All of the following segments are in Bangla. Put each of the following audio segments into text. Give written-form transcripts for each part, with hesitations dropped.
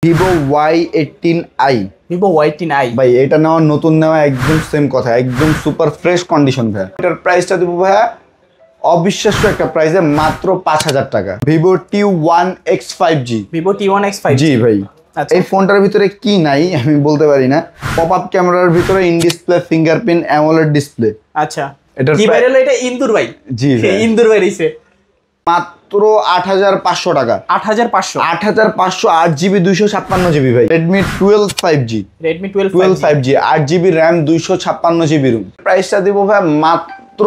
ভিভো Y18i ভিভো Y18i ভাই এটা নেওয়া নতুন নেওয়া একদম সেম কথা, একদম সুপার ফ্রেশ কন্ডিশন ভাই। এটার প্রাইসটা দিব ভাইয়া অবিশ্বাস্য একটা প্রাইসে মাত্র 5000 টাকা। ভিভো T1X5G ভিভো T1X5G জি ভাই। আচ্ছা এই ফোনটার ভিতরে কি নাই আমি বলতে পারি না। পপ আপ ক্যামেরার ভিতরে in display fingerprint AMOLED display. আচ্ছা এটার কি বাইরে হলো? এটা ইন্দুর ভাই। জি ভাই ইন্দুর ভাই রইছে মাত্র 8500 টাকা। 8500 8500 8GB 256GB ভাই। Redmi 12 5G Redmi 12 5G 8GB RAM 256GB room. প্রাইসটা দিব ভাই মাত্র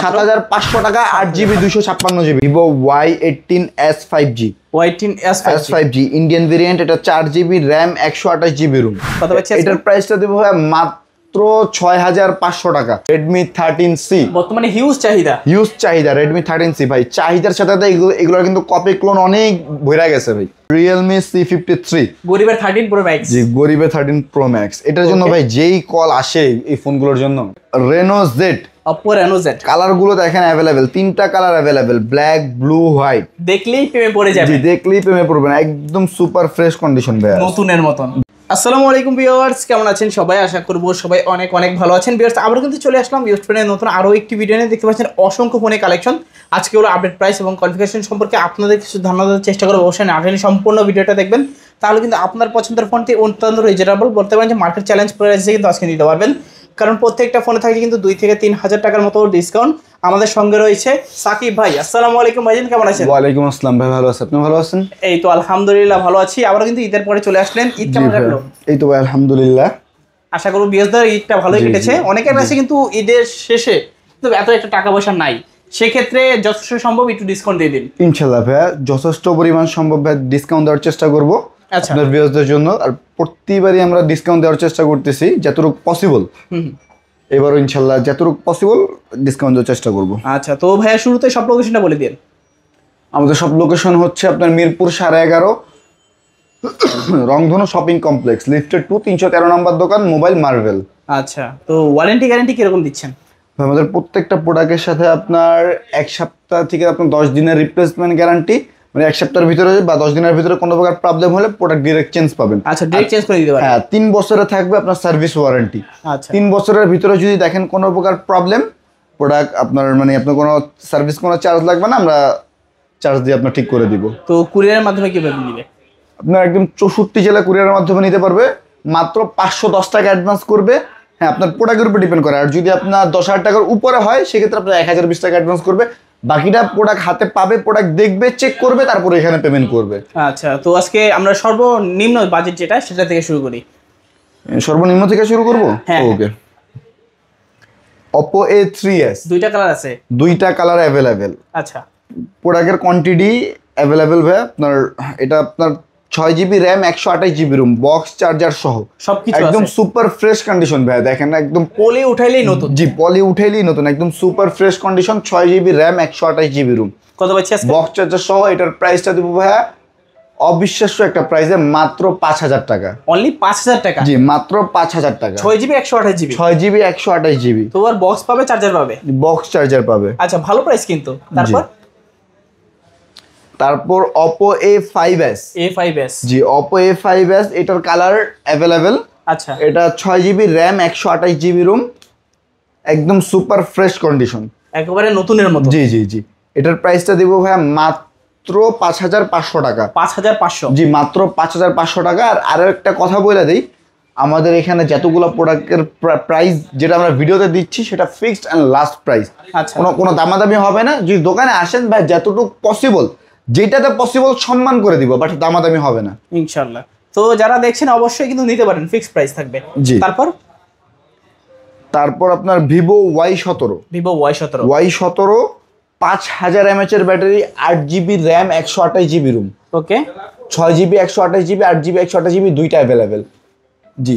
7500 টাকা 8GB 256GB। Vivo Y18s 5G Y18s 5G Indian variant, এটা 4GB RAM 128GB রুম। কত পাচ্ছি এটার প্রাইসটা দিব ভাই মাত্র 6500 টাকা। Redmi 13C বর্তমানে হিউজ চাহিদা Redmi 13C ভাই। চাহিদার সাথে এগুলোর কিন্তু কপি ক্লোন অনেক ভরে গেছে ভাই। Realme C53 গরিবের 13 Pro Max জি গরিবের 13 Pro Max। এটার জন্য ভাই যেই কল আসে এই ফোনগুলোর জন্য। Reno Z Oppo Reno Z colour গুলো দেখেন অ্যাভেলেবেল, 3টা colour available, black blue white. দেখলেই প্রেমে পড়ে যাবে। জি দেখলেই প্রেমে পড়বেন, একদম সুপার ফ্রেশ কন্ডিশন ভাই, নতুনের মতন। আসসালামু আলাইকুম ভিউয়ার্স, কেমন আছেন সবাই? আশা করব সবাই অনেক অনেক ভালো আছেন। ভিউয়ার্স আমরা কিন্তু চলে আসলাম ভিউয়ার্স ফোনের নতুন আরো একটি ভিডিও নিয়ে। দেখতে পাচ্ছেন অসংখ্য ফোনের কালেকশন। আজকে হলো আপডেট প্রাইস এবং কনফিগারেশন সম্পর্কে আপনাদের কিছু ধারণা দেওয়ার চেষ্টা করব। অবশ্যই না সম্পূর্ণ ভিডিওটা দেখবেন, তাহলে কিন্তু আপনার পছন্দের ফোনটি অত্যন্ত রিজনেবল বলতে পারেন যে মার্কেট চ্যালেঞ্জ প্রাইসে কিন্তু আজকে নিতে পারবেন। কারণ প্রত্যেকটা ফোনে থাকে কিন্তু 2 থেকে 3000 টাকার মতো ডিসকাউন্ট। আমাদের সঙ্গে রয়েছে সাকিব ভাই। আসসালামু আলাইকুম ভাইজান, কেমন আছেন? ওয়ালাইকুম আসসালাম ভাই, ভালো আছি। আপনি ভালো আছেন? এই তো আলহামদুলিল্লাহ ভালো আছি। আবার কিন্তু ঈদের পরে চলে আসলেন, ঈদ কেমন কাটলো? এই তো ভাই আলহামদুলিল্লাহ, আশা করব বিয়াসদার ঈদটা ভালোই কেটেছে। অনেকের কাছে কিন্তু ঈদের শেষে কিন্তু এত একটা টাকা পয়সা নাই, সেক্ষেত্রে যথেষ্ট সম্ভব একটু ডিসকাউন্ট দিয়ে দিন। ইনশাআল্লাহ ভাই যথেষ্ট পরিমাণ সম্ভব ভাই ডিসকাউন্ট দেওয়ার চেষ্টা করব আপনার ভিউয়ারদের জন্য। আর প্রতিবারই আমরা ডিসকাউন্ট দেওয়ার চেষ্টা করতেছি যতটুকু পসিবল। এবারও ইনশাআল্লাহ যতটুকু পসিবল ডিসকাউন্ট দেওয়ার চেষ্টা করব। আচ্ছা তো ভাইয়া শুরুতে সব লোকেশনটা বলে দিন। আমাদের সব লোকেশন হচ্ছে আপনার মিরপুর 11.5 রংধনু শপিং কমপ্লেক্স, লিফটেড 2 313 নম্বর দোকান, মোবাইল মার্ভেল। আচ্ছা তো ওয়ারেন্টি গ্যারান্টি কিরকম দিচ্ছেন? আমাদের প্রত্যেকটা প্রোডাক্টের সাথে আপনার 1 সপ্তাহ থেকে আপনার 10 দিনের রিপ্লেসমেন্ট গ্যারান্টি, মানে 1 সপ্তাহের ভিতরে বা 10 দিনের ভিতরে কোনো প্রকার প্রবলেম হলে প্রোডাক্ট ডিরেক্ট চেঞ্জ পাবেন। আচ্ছা ডিরেক্ট চেঞ্জ করে দিতে পারেন। হ্যাঁ 3 বছরে থাকবে আপনার সার্ভিস ওয়ারেন্টি। আচ্ছা 3 বছরের ভিতরে যদি দেখেন কোনো প্রকার প্রবলেম, প্রোডাক্ট আপনার মানে আপনার কোনো সার্ভিস কোনো চার্জ লাগবে না, আমরা চার্জ দিয়ে আপনার ঠিক করে দিব। তো কুরিয়ারের মাধ্যমে কিভাবে নিবে? আপনার একদম 64 জেলা কুরিয়ারের মাধ্যমে নিতে পারবে। মাত্র 510 টাকা অ্যাডভান্স করবে। হ্যাঁ আপনার প্রোডাক্টের উপর ডিপেন্ড করে। আর যদি আপনার 10,000 টাকার উপরে হয় সেক্ষেত্রে আপনার 1020 টাকা অ্যাডভান্স করবে। বাকিটা প্রোডাক্ট হাতে পাবে, প্রোডাক্ট দেখবে, চেক করবে, তারপরে এখানে পেমেন্ট করবে। আচ্ছা তো আজকে আমরা সর্বনিম্ন বাজেট যেটা সেটা থেকে শুরু করি। সর্বনিম্ন থেকে শুরু করব? হ্যাঁ ওকে। Oppo A3s দুইটা কালার আছে, দুইটা কালার অ্যাভেলেবেল। আচ্ছা প্রোডাক্টের কোয়ান্টিটি অ্যাভেলেবেল ভাই। আপনার এটা আপনার 6GB RAM 128GB room, box charger সহ সবকিছু একদম সুপার ফ্রেশ কন্ডিশন ভাই। দেখেন একদম পলি উঠাইলেই নতুন। জি পলি উঠাইলেই নতুন, একদম super fresh condition. 6GB RAM 128GB room, কত পাচ্ছি আজকে? বক্স চার্জার সহ। এটার প্রাইসটা দিব ভাইয়া অবিশ্বাস্য একটা প্রাইসে মাত্র 5000 টাকা। অনলি 5000 টাকা? জি মাত্র 5000 টাকা। 6GB 128GB 6GB 128GB তো আর বক্স পাবে, চার্জার পাবে, বক্স চার্জার পাবে। আচ্ছা ভালো প্রাইস কিন্তু। তারপর Oppo A5s জি Oppo A5s এটার কালার অ্যাভেলেবেল। আচ্ছা এটা 6GB RAM 128GB রুম, একদম সুপার ফ্রেশ কন্ডিশন, একেবারে নতুনের মতো। জি জি জি। এটার প্রাইসটা দিব ভাইয়া মাত্র 5500 টাকা। 5500? জি মাত্র 5500 টাকা। আর আরো একটা কথা বলে দিই, আমাদের এখানে যতগুলো প্রোডাক্টের প্রাইস যেটা আমরা ভিডিওতে দিচ্ছি সেটা ফিক্সড অ্যান্ড লাস্ট প্রাইস। আচ্ছা কোনো দামাদামি হবে না। যদি দোকানে আসেন ভাই যতটুকু পসিবল, যেটাতে পসিবল সম্মান করে দিব, বাট দামাদামি হবে না ইনশাআল্লাহ। তো যারা দেখছেন অবশ্যই কিন্তু নিতে পারেন, ফিক্সড প্রাইস থাকবে। জি। তারপর আপনার Vivo Y17 5000 mAh এর battery, 8GB RAM 128GB ROM, okay. 6GB 128GB 8GB 128GB দুইটা অ্যাভেলেবেল। জি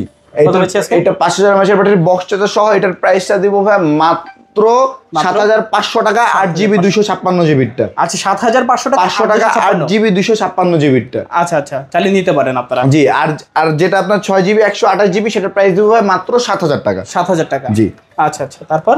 এটা 5000 mAh এর ব্যাটারি, বক্স চার্জার সহ। এটার প্রাইসটা দিব ভাই মাত্র 7500 টাকা 8GB 256GB টা। আচ্ছা 7500 টাকা 500 টাকা 8GB 256GB টা। আচ্ছা আচ্ছা চালিয়ে নিতে পারেন আপনারা। জি আর যেটা আপনার 6GB 128GB সেটার প্রাইস দিব ভাই মাত্র 7000 টাকা। 7000 টাকা জি। আচ্ছা আচ্ছা তারপর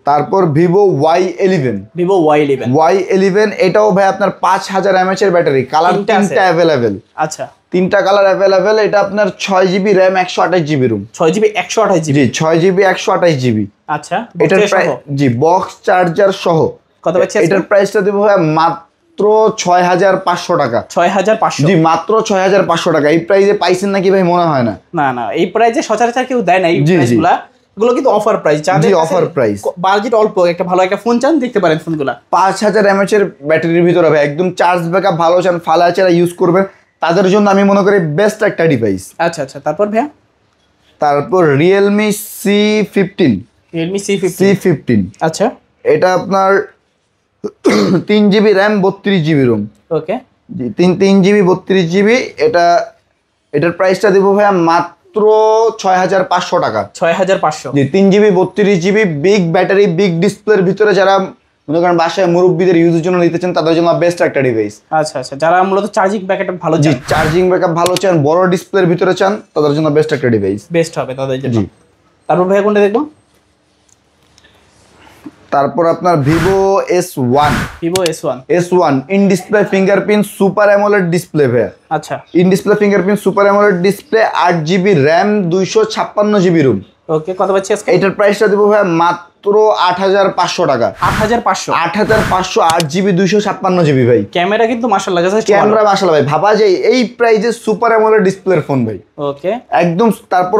তারপর Vivo Y11, Vivo Y11, Y11 এটাও ভাই আপনার 5000 mAh এর ব্যাটারি, কালার তিনটা আছে। তিনটা অ্যাভেলেবেল, আচ্ছা তিনটা কালার অ্যাভেলেবেল। এটা আপনার 6GB RAM 128GB room. 6GB 128GB, জি 6GB 128GB। আচ্ছা এটার বক্সের প্রাইস, সহ জি বক্স চার্জার সহ কত পাচ্ছি আজকে? এটার প্রাইসটা দেবো ভাই মাত্র 6500 টাকা। 6500, জি মাত্র 6500 টাকা। এই প্রাইসে পাইছেন নাকি ভাই মনে হয় না। না না এই প্রাইসে সচরাচর কেউ দেয় না এই জি, জি। প্রাইসগুলা, এগুলো কিন্তু অফার প্রাইস। জি, offer price। বাজেট অল্প, একটা ভালো একটা ফোন চান দেখতে পারেন ফোনগুলা। 5000 mAh এর ব্যাটারির ভিতরে ভাই একদম চার্জ ব্যাকআপ ভালো চান, ফালাচারা ইউজ করবেন, তাদের জন্য আমি মনে করি বেস্ট একটা ডিভাইস। আচ্ছা আচ্ছা তারপর ভাইয়া তারপর Realme C15, Realme C15, C15 আচ্ছা এটা আপনার 3GB র্যাম 32GB রোম। ওকে জি 3GB 32GB। এটার প্রাইসটা দেবো ভাইয়া মাত্র 6500 টাকা। 6500, জি 3GB 32GB big battery big ডিসপ্লের ভিতরে যারা মনে করেন বাসায় মুরব্বীদের ইউজের জন্য নিতে চান তাদের জন্য বেস্ট একটা ডিভাইস। আচ্ছা আচ্ছা যারা মূলত চার্জিং ব্যাকআপ ভালো জি চান, চার্জিং ব্যাকআপ ভালো চান, বড় ডিসপ্লের ভিতরে চান, তাদের জন্য বেস্ট একটা ডিভাইস। বেস্ট হবে তাদের জন্য। জি। তারপর ভাইয়া কোনটা দেখবো? তারপর আপনার Vivo S1, Vivo S1, S1 in display fingerprint super AMOLED display ভাইয়া। আচ্ছা in display fingerprint super AMOLED display 8GB RAM 256GB ROM. Okay কত পাচ্ছি আজকে? এটার প্রাইসটা দেবো ভাইয়া মাত্র 8500 টাকা। 8500। 8500 8GB 256GB ভাই। ক্যামেরা কিন্তু মাশাআল্লাহ যথেষ্ট ভালো। ক্যামেরা মাশাআল্লাহ ভাই, ভাবা যায় এই প্রাইসে সুপার অ্যামোলেড ডিসপ্লের ফোন ভাই। ওকে একদম তারপর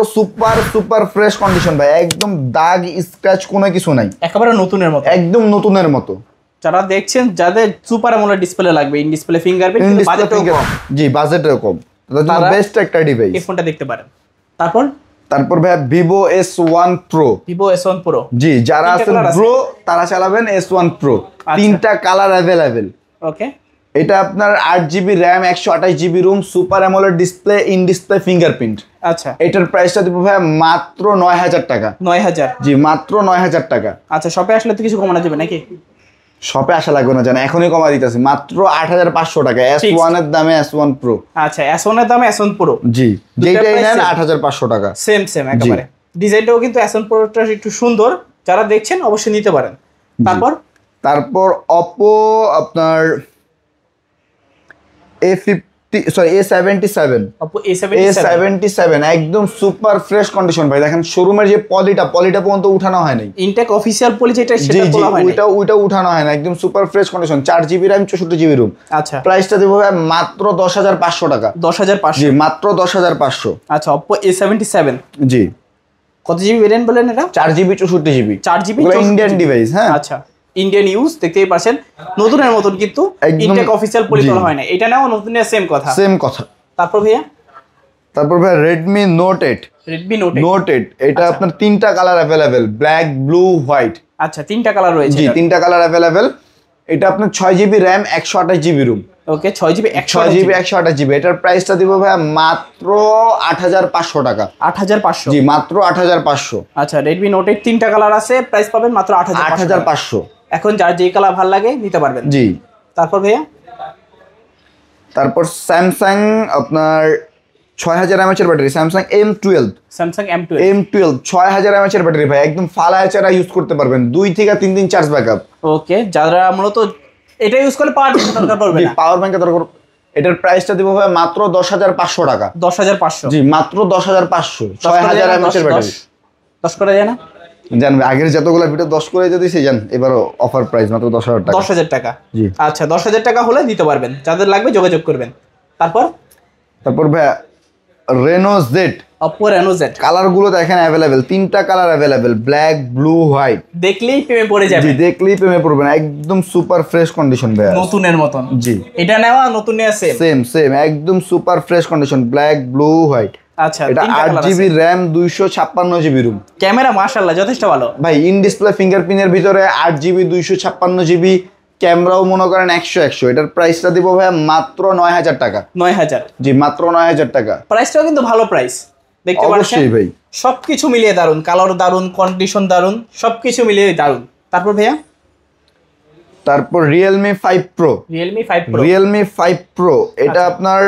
সুপার ফ্রেশ কন্ডিশন ভাই, একদম দাগ স্ক্র্যাচ কোনো কিছু নাই, একেবারে নতুনের মতো। একদম নতুনের মতো। যারা দেখছেন যাদের সুপার অ্যামোলেড ডিসপ্লে লাগবে, ইন ডিসপ্লে ফিঙ্গারপ্রিন্ট, কিন্তু বাজেটও কম, জি বাজেটও কম, তাদের জন্য তারা বেস্ট একটা ডিভাইস। এই ফোনটা দেখতে পারেন। তারপর ভাই Vivo S1 Pro, Vivo S1 Pro, জি যারা তিনটা আছেন colour আছে। প্রো তারা চালাবেন S1 Pro। আচ্ছা। তিনটা কালার অ্যাভেলেবেল। ওকে এটা আপনার 8GB RAM 128GB room super AMOLED display in display fingerprint. আচ্ছা এটার প্রাইসটা দেবো ভাই মাত্র 9000 টাকা। 9000, জি মাত্র 9000 টাকা। আচ্ছা শপে আসলে তো কিছু কমানো যাবে নাকি? শপে আসা লাগবে না, জান এখনই কমা দিতেছি মাত্র 8500 টাকা S1 এর দামে S1 Pro। আচ্ছা S1 এর দামে S1 Pro, জি যেটাই price নেন same? 8500 টাকা। সেম একেবারে। ডিজাইনটাও কিন্তু S1 Proটা একটু সুন্দর, যারা দেখছেন অবশ্যই নিতে পারেন। তারপর Oppo আপনার A77, Oppo A77, A77 একদম সুপার ফ্রেশ কন্ডিশন ভাই। দেখেন শোরুমের যে পলিটা পর্যন্ত উঠানো হয় নাই। ইনটেক অফিশিয়াল পলি যেটা জি সেটা জি বলা হয় না। ওইটা উঠানো হয় না, একদম super fresh condition 4GB RAM 64GB room. আচ্ছা প্রাইসটা দেবো ভাই মাত্র 10500 টাকা। 10500, জি মাত্র 10500। আচ্ছা Oppo A77 জি কত জিবি ভেরিয়েন্ট বলেন এটা? 4GB 64GB। 4GB Indian device. হ্যাঁ আচ্ছা ইন্ডিয়ান ইউজ দেখতেই পাচ্ছেন, নতুনের মতন কিন্তু একদম, ইনটেক অফিশিয়াল পলি জি। করা হয় না। এটা নাও নতুনের সেম কথা। সেম কথা। তারপর ভাইয়া তারপর ভাই Redmi Note 8, Redmi Note 8, Note 8 এটা আচ্ছা। আপনার তিনটা colour available, black blue white. আচ্ছা তিনটা কালার রয়েছে। জি তিনটা কালার অ্যাভেলেবেল। এটা আপনার 6GB RAM 128GB ROM. Okay 6GB 6GB 128GB। এটার প্রাইসটা দিব ভাই মাত্র 8500 টাকা। 8500, জি মাত্র 8500। আচ্ছা Redmi Note 8 তিনটা কালার আছে, প্রাইস পাবেন মাত্র 8500। 8500। এখন যার যে কালার ভালো লাগে নিতে পারবেন। জি তারপর ভাইয়া তারপর স্যামসাং আপনার 6000 mAh এর battery, Samsung M12, Samsung M12, 6000 mAh এর ব্যাটারি ভাই, একদম ফালায় চারা ইউজ করতে পারবেন, 2 থেকে 3 দিন চার্জ ব্যাকআপ। ওকে যারা মূলত এটা ইউজ করলে পাওয়ার দরকার পড়বে জি না। পাওয়ার ব্যাংকের দরকার। এটার প্রাইসটা দিব ভাই মাত্র 10500 টাকা। 10500, জি মাত্র 10500। 6000 mAh এর ব্যাটারি। 10 করে যায় না? জানবে আগের যতগুলো ভিডিও 10 করে যদি সে জান, এবারও অফার প্রাইস মাত্র 10000 টাকা। 10000 টাকা। জি আচ্ছা 10000 টাকা হলে দিতে পারবেন, যাদের লাগবে যোগাযোগ করবেন। তারপর ভাই Reno Z, Oppo Reno Z কালারগুলো দেখেন অ্যাভেলেবেল, তিনটা colour available, black blue white. দেখলেই প্রেমে পড়ে যাবে। জি দেখলেই প্রেমে পড়বেন, একদম সুপার ফ্রেশ কন্ডিশন ভাই, নতুনের মতন। জি এটা নেওয়া নতুন নেওয়া সেম। সেম একদম super fresh condition, black blue white. আচ্ছা এটা 8GB RAM 256GB room. Camera মাশাআল্লাহ যথেষ্ট ভালো ভাই ইন ডিসপ্লে ফিঙ্গারপ্রিন্টের ভিতরে 8GB 256GB, ক্যামেরাও মনে করেন 100। এটার প্রাইসটা দিব ভাই মাত্র 9000 টাকা। 9000, জি মাত্র 9000 টাকা। প্রাইসটাও কিন্তু ভালো প্রাইস, দেখতে পাচ্ছেন অবশ্যই ভাই, সবকিছু মিলিয়ে দারুন, কালার দারুন, কন্ডিশন দারুন, সবকিছু মিলিয়ে দারুন। তারপর ভাইয়া তারপর Realme 5 Pro, Realme 5 Pro, Realme 5 Pro এটা আচ্ছা। আপনার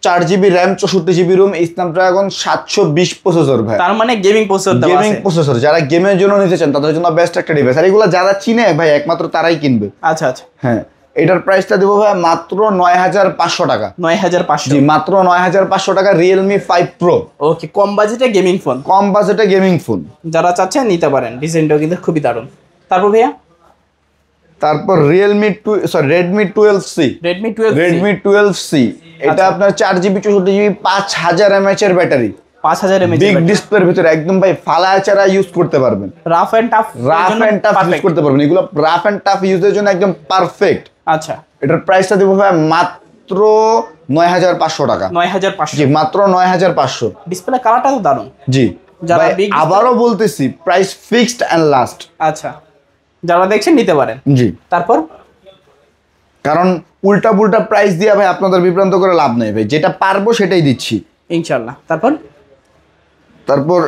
4 GB RAM 64 GB room, Snapdragon 720 processor ভাই। তার মানে গেমিং প্রসেসর দেওয়া গেমিং আছে। প্রসেসর যারা গেমের জন্য নিতে চান তাদের জন্য বেস্ট একটা ডিভাইস। আর এগুলো যারা চিনে ভাই একমাত্র তারাই কিনবে। আচ্ছা আচ্ছা, হ্যাঁ, এটার প্রাইসটা দেবো ভাই মাত্র 9500 টাকা। 9500। জি, মাত্র 9500 টাকা। Realme 5 Pro, ওকে, কম বাজেটে গেমিং ফোন, কম বাজেটে গেমিং ফোন। যারা চাচ্ছেন নিতে পারেন। ডিজাইনটাও কিন্তু খুবই দারুণ। তারপর ভাইয়া তারপর Redmi 12C, Redmi 12 Redmi 12C, এটা আচ্ছা। আপনার 4 GB 64 GB 5000 mAh এর ব্যাটারি, 5000 mAh বিগ ডিসপ্লের ভিতরে একদম ভাই ফালাচারা ইউজ করতে পারবেন। রাফ এন্ড টাফ ইউজ করতে পারবেন। এগুলো রাফ এন্ড টাফ ইউজের জন্য একদম পারফেক্ট। আচ্ছা, এটার প্রাইসটা দেবো ভাই মাত্র 9500 টাকা। 9500। জি, মাত্র 9500। ডিসপ্লে কালারটা তো দারুণ। জি যারা ভাই, big display- আবারও বলতেছি প্রাইস ফিক্সড এন্ড লাস্ট। আচ্ছা, যারা দেখছেন নিতে পারেন। জি, তারপর কারণ উল্টা পুল্টা প্রাইস দিয়ে ভাই আপনাদের বিভ্রান্ত করে লাভ নেই ভাই, যেটা পারবো সেটাই দিচ্ছি। ইনশাআল্লাহ। তারপর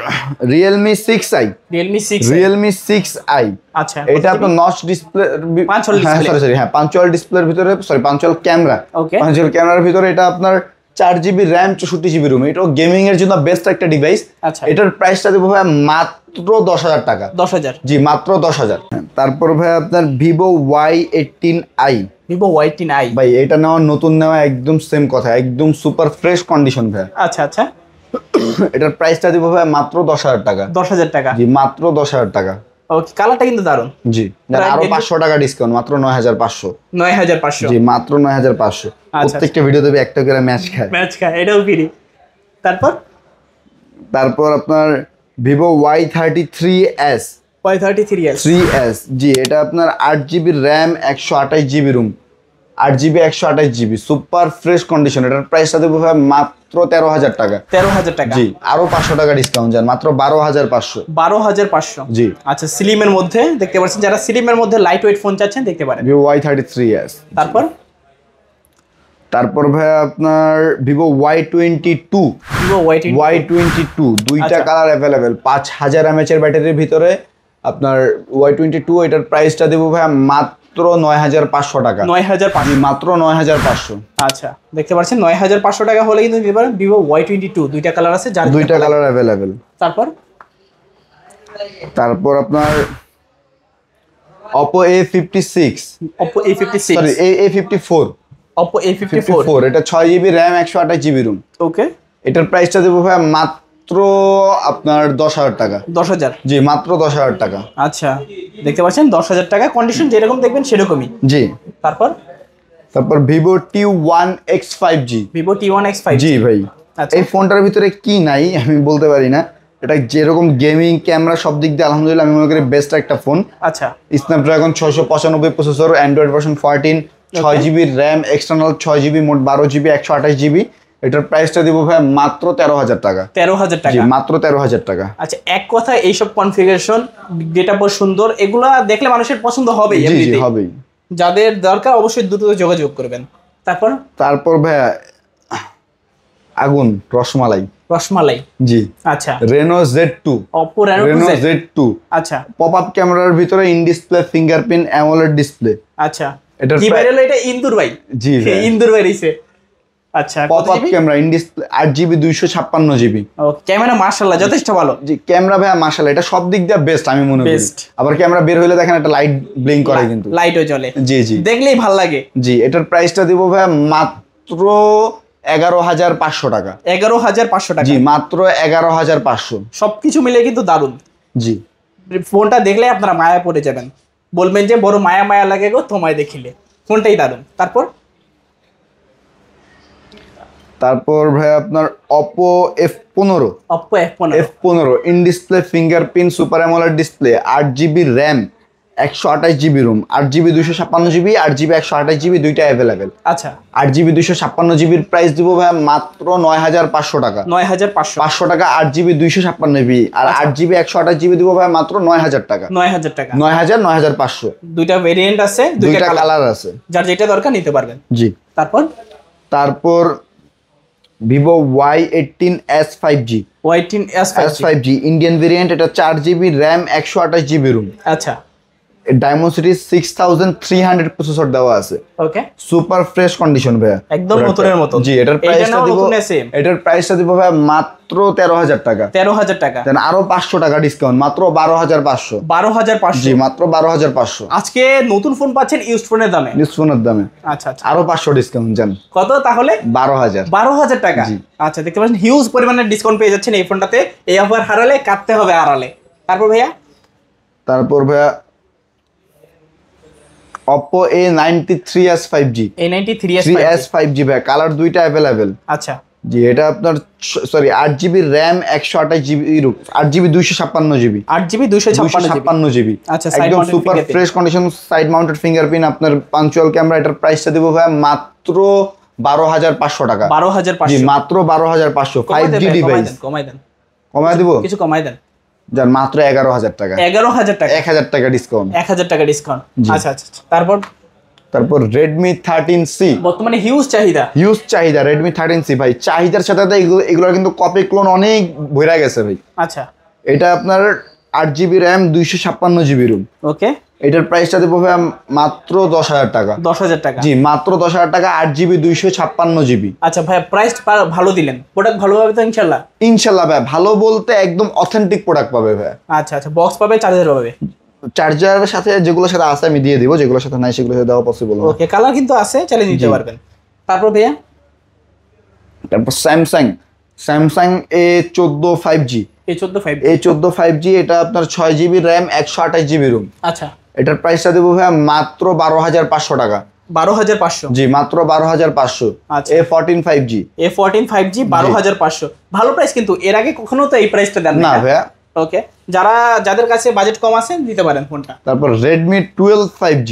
Realme 6i, Realme 6 Realme 6i, আচ্ছা, এটা আপনার notch display, punctual display। Sorry হ্যাঁ, পাঞ্চুয়াল ডিসপ্লের ভিতরে, পাঞ্চুয়াল ক্যামেরা, Okay। পাঞ্চুয়াল ক্যামেরার ভিতরে এটা আপনার 4 GB র্যাম 64 GB রুম। এটাও গেমিং এর জন্য বেস্ট একটা ডিভাইস। আচ্ছা। এটার প্রাইসটা দেবো ভাই মাত্র 10000 টাকা। 10000। জি, মাত্র 10000। তারপর ভাই আপনার Vivo Y18i, Vivo Y18i। ভাই এটা নেওয়া নতুন নেওয়া একদম সেম কথা, একদম সুপার ফ্রেশ কন্ডিশন ভাই। আচ্ছা আচ্ছা, এটার প্রাইসটা দিব ভাই মাত্র 10000 টাকা। 10000 টাকা। জি, মাত্র 10000 টাকা। ওকে, কালারটা কিন্তু দারুণ। জি, আরো 500 টাকা ডিসকাউন্ট, মাত্র 9500। 9500। জি, মাত্র 9500। প্রত্যেকটা ভিডিওতে একটা করে ম্যাচ খায়। ম্যাচ খায়, এটাও ফ্রি। তারপর আপনার Vivo Y33s, Y33s। 3s, জি এটা আপনার 8 GB RAM 128 GB room, 8 GB 128 GB super fresh condition. এটার প্রাইসটা দেবো ভাই মাত্র 13000 টাকা। 13000 টাকা। জি, আরো 500 টাকা ডিসকাউন্ট যান, মাত্র 12500। 12500। জি। আচ্ছা, স্লিমের মধ্যে দেখতে পাচ্ছেন, যারা স্লিমের মধ্যে লাইট ওয়েট ফোন চাচ্ছেন দেখতে পারেন। Vivo Y33s। তারপর ভাই আপনার Vivo Y22, Vivo Y22 দুইটা আচ্ছা। কালার অ্যাভেলেবেল, 5000 mAh এর ব্যাটারির ভিতরে আপনার Y22। এটার প্রাইসটা দেবো ভাই মাত্র 9500 টাকা। 9500। মাত্র 9500। আচ্ছা, দেখতে পাচ্ছেন 9500 টাকা হলে কিন্তু নিতে পারেন Vivo Y22। দুইটা কালার আছে, যার দুইটা কালার অ্যাভেলেবেল। তারপর আপনার Oppo A56, Oppo A56, sorry A54, Oppo A54। এটা 6 GB র্যাম 128 GB রুম। ওকে, এটার প্রাইসটা দেবো ভাই মাত্র আপনার 10000 টাকা। 10000। জি, মাত্র 10000 টাকা। আচ্ছা, দেখতে পাচ্ছেন 10000 টাকা। কন্ডিশন যেরকম দেখবেন সেরকমই। জি, তারপর Vivo T1X5G, Vivo T1X5। জি ভাই, আচ্ছা। এই ফোনটার ভিতরে কি নাই আমি বলতে পারি না। এটা যেরকম গেমিং ক্যামেরা সব দিক দিয়ে আলহামদুলিল্লাহ আমি মনে করি বেস্ট একটা ফোন। আচ্ছা, Snapdragon 695 processor, Android version 14, 6 GB RAM, external 6 GB, মোট 12 GB 128 GB। এটার প্রাইসটা দিব ভাই মাত্র 13000 টাকা। 13000 জি, টাকা। মাত্র 13000 টাকা। আচ্ছা, এক কথা এইসব কনফিগারেশন, যেটা বহু সুন্দর, এগুলা দেখলে মানুষের পছন্দ হবেই জি জি, এমনিতেই। হবেই। যাদের দরকার অবশ্যই দ্রুত যোগাযোগ করবেন। তারপর ভাই আগুন রসমালাই, রসমালাই। জি, আচ্ছা, Reno Z2, Oppo Reno Reno 2Z। Z2 আচ্ছা পপ আপ ক্যামেরার ভিতরে in display fingerprint AMOLED display. আচ্ছা, এটার কি ভাইরাল এটা? ইন্দুর ভাই। জি ভাই, ইন্দুর ভাই রইছে। আচ্ছা, pop up camera in display 8 GB 256 GB। ও, ক্যামেরা মাশাআল্লাহ যথেষ্ট ভালো। জি, ক্যামেরা ভাই মাশাআল্লাহ এটা সব দিক দিয়ে বেস্ট আমি মনে করি। Best। আবার ক্যামেরা বের হইলে দেখেন একটা লাইট ব্লিঙ্ক করে কিন্তু। লাইটও জ্বলে। জি জি, দেখলেই ভাল লাগে। জি, এটার প্রাইসটা দিব ভাই মাত্র 11500 টাকা। 11500 টাকা। জি, মাত্র 11500। সবকিছু মিলে কিন্তু দারুণ। জি, ফোনটা দেখলে আপনারা মায়া পড়ে যাবেন, বলবেন যে বড় মায়া মায়া লাগে গো তোমায় দেখিলে। ফোনটাই দারুণ। তারপর ভাই আপনার Oppo F15, Oppo F15। F15 in display fingerprint super AMOLED display, 8 GB RAM 128 GB room, 8 GB 256 GB, 8 GB 128 GB দুইটা অ্যাভেলেবেল। আচ্ছা, 8 GB 256 GB প্রাইস দিব ভাই মাত্র 9500 টাকা। 9500। 500 টাকা 8 GB 256 GB, আর 8 GB 128 GB দিব ভাই মাত্র 9000 টাকা। 9000 টাকা। 9000 9500। দুইটা ভেরিয়েন্ট আছে, দুইটা কালার আছে, যার যেটা দরকার নিতে পারবেন। জি। তারপর Vivo Y18s 5G, Y18s 5G। Indian variant, এটা 4 GB র্যাম 128 GB রুম। আচ্ছা, ডায়মন্ড 6300 প্রসেসর দেওয়া আছে, ওকে সুপার ফ্রেশ কন্ডিশন ভাইয়া, একদম নতুনের মতো। জি এটার প্রাইসটা দিব, এটার প্রাইসটা দিব ভাইয়া মাত্র 13000 টাকা। 13000 টাকা, দেন আরো 500 টাকা ডিসকাউন্ট, মাত্র 12500। 12500, জি মাত্র 12500। আজকে নতুন ফোন পাচ্ছেন ইউজড ফোনের দামে, ইউজ ফোনের দামে। আচ্ছা আচ্ছা, আরো 500 ডিসকাউন্ট জান, কত তাহলে? 12000। 12000 টাকা। আচ্ছা, দেখতে পাচ্ছেন হিউজ পরিমাণের ডিসকাউন্ট পেয়ে যাচ্ছেন এই ফোনটাতে। এই অফার হারালে কাটতে হবে আড়ালে। তারপর ভাইয়া Oppo A93s 5G। A93s 5G ভাই, কালার দুইটা अवेलेबल। আচ্ছা জি এটা আপনার sorry 8GB RAM 128GB 8GB 256GB 8GB 256GB। আচ্ছা, একদম super fresh condition, side mounted fingerprint, আপনার পাঞ্চুয়াল ক্যামেরা। এটার প্রাইসটা দেব ভাই মাত্র 12500 টাকা। 12500, জি মাত্র 12500। 5G ডিভাইস কমায় দিব, কিছু কমাই দেন, যার মাত্র 11000 টাকা। 11000 টাকা, 1000 টাকা ডিসকাউন্ট, 1000 টাকা ডিসকাউন্ট। আচ্ছা আচ্ছা, তারপর Redmi 13C, বর্তমানে হিউজ চাহিদা Redmi 13C ভাই, চাহিদার সাথে সাথে এগুলো কিন্তু কপি ক্লোন অনেক ভরে গেছে ভাই। আচ্ছা, এটা আপনার 8GB RAM 256GB রুম। ওকে, এটার প্রাইসটা দেবো ভাই মাত্র 10000 টাকা। 10000 টাকা, জি মাত্র 10000 টাকা, 8GB 256GB। আচ্ছা ভাই, প্রাইস ভালো দিলেন, প্রোডাক্ট ভালো পাবে তো ইনশাআল্লাহ? ইনশাআল্লাহ ভাই, ভালো বলতে একদম অথেন্টিক প্রোডাক্ট পাবে ভাই। আচ্ছা আচ্ছা, বক্স পাবে, চার্জার পাবে। চার্জারের সাথে যেগুলোর সাথে আছে আমি দিয়ে দিব, যেগুলোর সাথে নাই সেগুলোর সাথে দেওয়া পসিবল না। ওকে, কালার কিন্তু আছে, চালিয়ে নিতে পারবেন। তারপর ভাইয়া তারপর Samsung A14 5G। A14 5G এটা আপনার 6GB RAM 128GB রুম। আচ্ছা, এটার প্রাইসটা দেবো ভাই মাত্র 12500 টাকা। 12500, জি মাত্র 12500। আচ্ছা, A14 5G 125G 12500, ভালো প্রাইস কিন্তু। এর আগে কখনো তো এই প্রাইসটা দেন না ভাইয়া। ওকে, যাদের কাছে বাজেট কম আছে দিতে পারেন ফোনটা। তারপর Redmi 12 5G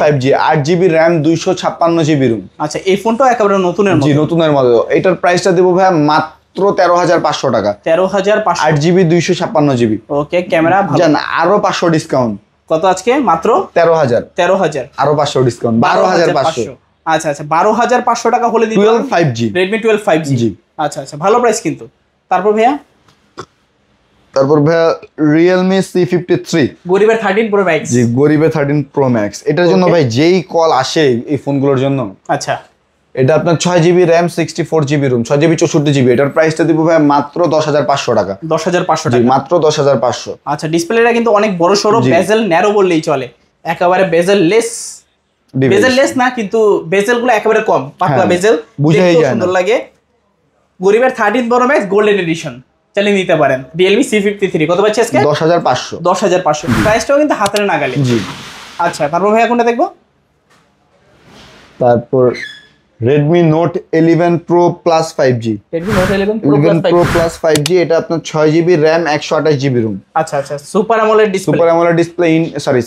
5G 8GB RAM 256GB room. আচ্ছা, এই ফোনটাও একেবারে নতুনের মতো। জি নতুনের মতো। এটার প্রাইসটা দেবো ভাই মাত্র 13500 টাকা। 13500, 8GB 256GB। ওকে, ক্যামেরা ভালো। জান আরো 500 ডিসকাউন্ট। কত আজকে? মাত্র 13000। আরো 500 ডিসকাউন্ট, 12500। আচ্ছা আচ্ছা, 12500 টাকা হলে দিতে 12 5G Redmi 12 5G। জি আচ্ছা আচ্ছা, ভালো প্রাইস কিন্তু। তারপর ভাইয়া Realme C53 গরিবের 13 Pro Max। জি গরিবের 13 Pro Max। এটার জন্য ভাই যেই কল আসে এই ফোনগুলোর জন্য। আচ্ছা, এটা আপনার 6GB RAM 64GB room, 6GB 64GB। এটার প্রাইসটা দিব ভাই মাত্র 10500 টাকা। 10500 জি টাকা, মাত্র 10500। আচ্ছা, ডিসপ্লেটা কিন্তু অনেক বড় সরো, বেজেল ন্যারো বললেই চলে, একেবারে বেজেল লেস না, কিন্তু বেজেল গুলো একেবারে কম, পাতলা বেজেল, বুঝাই যায় সুন্দর লাগে। গরিবের 13 Pro Max গোল্ডেন এডিশন, চালিয়ে নিতে পারেন। Realme C53 কত পাচ্ছি আজকে? 10500। 10500, প্রাইসটাও কিন্তু হাতের নাগালে। জি আচ্ছা, তারপর ভাইয়া কোনটা দেখবো? তারপর Redmi Note 11 Pro Plus 5G। Redmi Note 11 Pro Plus 5G এটা আপনার 6GB RAM 128GB রুম। আচ্ছা আচ্ছা, super AMOLED display,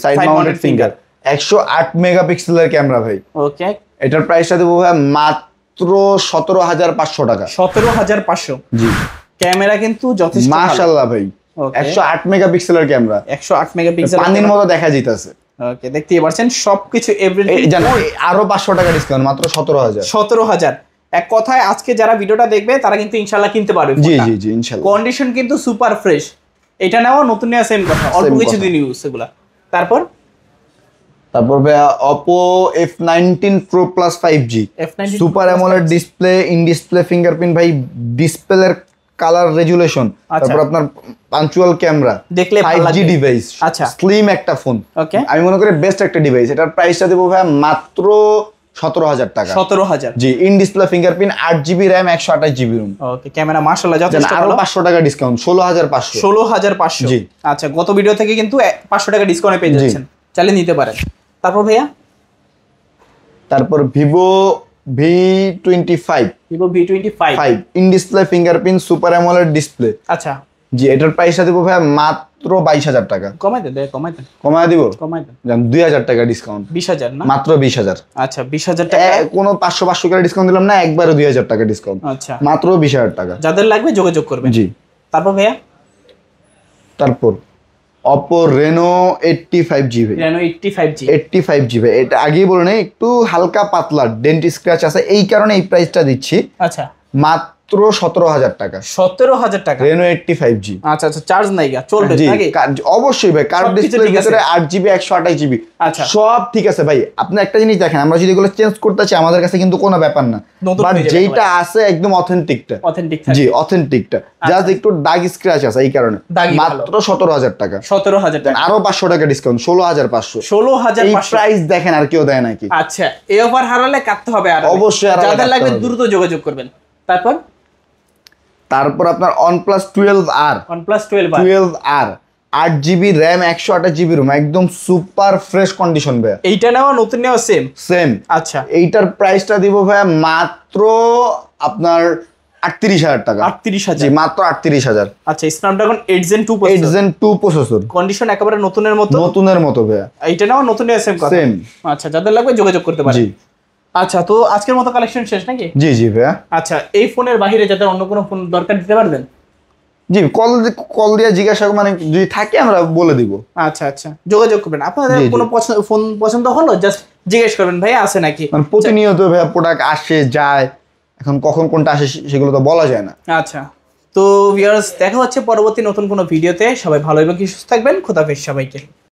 side mounted finger, 108 মেগাপিক্সেলের ক্যামেরা ভাই। ওকে, এটার প্রাইসটা দেবো ভাই মাত্র 17500 টাকা। 17500। জি ক্যামেরা কিন্তু যথেষ্ট ভালো, মাশাআল্লাহ ভাই। 108 মেগাপিক্সেলের ক্যামেরা, 108 মেগাপিক্সেল, পানির মতো দেখা যাইতাছে। ওকে, দেখতেই পাচ্ছেন সবকিছু এভরিথিং। জানেন আরো 500 টাকা ডিসকাউন্ট, মাত্র 17000। 17000। এক কথায় আজকে যারা ভিডিওটা দেখবে তারা কিন্তু ইনশাআল্লাহ কিনতে পারবে। জি জি জি ইনশাআল্লাহ। কন্ডিশন কিন্তু সুপার ফ্রেশ। এটা নেওয়া নতুন নেওয়া সেম কথা, অল্প কিছু দিন ইউজ এগুলা। তারপর ভাই Oppo F19 Pro Plus 5G super AMOLED display, in display fingerprint ভাই, ডিসপ্লের কালার রেজুলেশন, তারপর আপনার পাঞ্চুয়াল ক্যামেরা, দেখলে 5G ডিভাইস। আচ্ছা, স্লিম একটা ফোন, ওকে, আমি মনে করি বেস্ট একটা ডিভাইস। এটার প্রাইসটা দেবো ভাই মাত্র 17000 টাকা। 17000। জি in display fingerprint, 8GB RAM 128GB ROM. Okay, camera মাশাআল্লাহ যথেষ্ট ভালো। আরো 500 টাকা ডিসকাউন্ট, 16500। 16500। জি আচ্ছা, গত ভিডিও থেকে কিন্তু 500 টাকা ডিসকাউন্টে পেয়ে যাচ্ছেন, চালিয়ে নিতে পারেন। তারপর ভাইয়া Vivo V25 in display fingerprint, super AMOLED display. আচ্ছা, জি এটার প্রাইসটা দেবো ভাই মাত্র 22000 টাকা। কমাই দেন। কমায় দিব, কমাই দেন। 2000 টাকা ডিসকাউন্ট। 20000 না, মাত্র 20000। আচ্ছা, 20000 টাকা, কোনো 500 করে ডিসকাউন্ট দিলাম না, একবারে 2000 টাকা ডিসকাউন্ট। আচ্ছা, মাত্র 20000 টাকা। যাদের লাগবে যোগাযোগ করবেন। জি তারপর ভাইয়া তারপর Oppo Reno 85G ভাই। Reno 85G ভাই, এটা আগেই বলে নেই, একটু হালকা পাতলা ডেন্ট স্ক্র্যাচ আছে, এই কারণে এই প্রাইসটা দিচ্ছি। আচ্ছা, মাত্র 17,000 টাকা। 17,000 টাকা। Reno 85G। আচ্ছা আচ্ছা, চার্জ নাই গা, চলবে জি নাকি? অবশ্যই ভাই, কার্ভ ডিসপ্লের ভিতরে 8GB 128GB আচ্ছা, সব ঠিক আছে ভাই। আপনি একটা জিনিস দেখেন, আমরা যদি এগুলো চেঞ্জ করতে চাই আমাদের কাছে কিন্তু কোনো ব্যাপার না, নতুন বাট হয়ে যাবে যেটা আছে একদম অথেন্টিকটা। অথেন্টিক জি অথেন্টিকটা, জাস্ট একটু দাগ স্ক্র্যাচ আছে এই কারণে। মাত্র 17,000 টাকা। 17,000 টাকা। আরো 500 টাকা ডিসকাউন্ট, 16,500। 16,500 এই প্রাইস দেখেন আর কেউ দেয় নাকি? আচ্ছা, এই অফার হারালে কাটতে হবে আর অবশ্যই হারালে যাদের কাটতে লাগবে হবে। দ্রুত যোগাযোগ করবেন। তারপর আপনার OnePlus 12R। OnePlus 12R 12R 8GB RAM 128GB ROM, একদম সুপার ফ্রেশ কন্ডিশন ভাই। এইটা নেওয়া নতুন নেওয়া সেম। আচ্ছা, এইটার প্রাইসটা দিব ভাই মাত্র আপনার 38,000 টাকা। 38,000? জি মাত্র 38,000। আচ্ছা, Snapdragon 8 Gen 2 8 Gen 2 processor, condition একেবারে নতুনের মতো। নতুনের মতো ভাই। এইটা নেওয়া নতুন নেওয়া সেম কথা। সেম। আচ্ছা, যাদের লাগবে যোগাযোগ করতে পারেন। জি আচ্ছা, তো আজকের মতো কালেকশন শেষ নাকি? জি জি ভাই। আচ্ছা, এই ফোনের বাইরে যাদের অন্য কোনো ফোন দরকার দিতে পারবেন? জি কল দিয়ে জিজ্ঞাসা, মানে যদি থাকে আমরা বলে দিব। আচ্ছা আচ্ছা, যোগাযোগ করবেন। আপনাদের জি, জি। কোনো ফোন পছন্দ হলো জাস্ট জিজ্ঞেস করবেন ভাই আছে নাকি। মানে প্রতিনিয়ত ভাই প্রোডাক্ট আসে যায়, এখন কখন কোনটা আসে সেগুলো তো বলা যায় না। আচ্ছা, তো ভিউয়ার্স দেখা হচ্ছে পরবর্তী নতুন কোনো ভিডিওতে। সবাই ভালো এবং সুস্থ থাকবেন। খোদাফেজ সবাইকে।